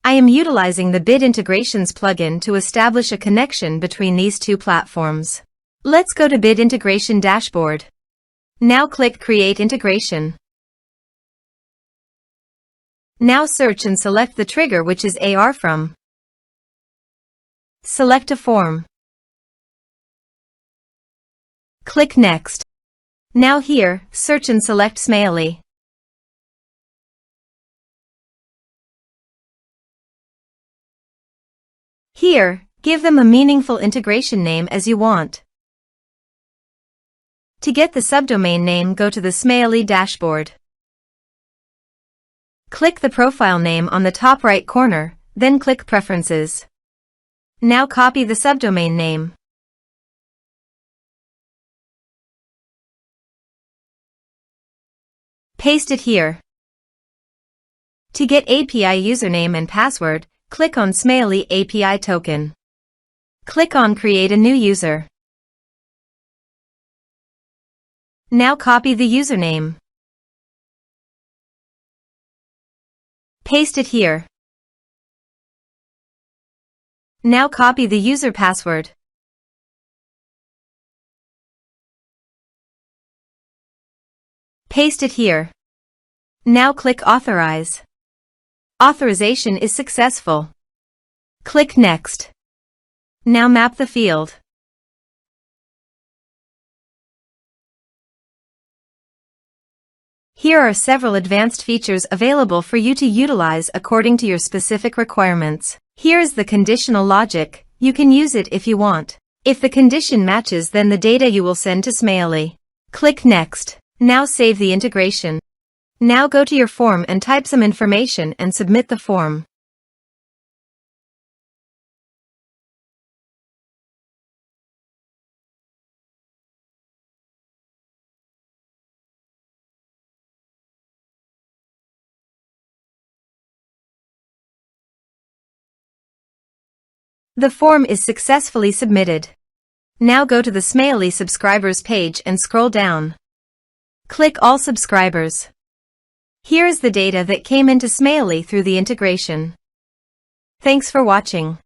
I am utilizing the Bid Integrations plugin to establish a connection between these two platforms. Let's go to Bid Integration Dashboard. Now click Create Integration. Now search and select the trigger, which is ARForms. Select a form. Click Next. Now here, search and select Smaily. Here, give them a meaningful integration name as you want. To get the subdomain name, go to the Smaily dashboard. Click the profile name on the top right corner, then click Preferences. Now copy the subdomain name. Paste it here. To get API username and password, click on Smaily API token. Click on Create a new user. Now copy the username. Paste it here. Now copy the user password. Paste it here. Now click Authorize. Authorization is successful. Click Next. Now map the field. Here are several advanced features available for you to utilize according to your specific requirements. Here is the conditional logic. You can use it if you want. If the condition matches, then the data you will send to Smaily. Click Next. Now save the integration. Now go to your form and type some information and submit the form. The form is successfully submitted. Now go to the Smaily subscribers page and scroll down. Click All Subscribers. Here is the data that came into Smaily through the integration. Thanks for watching.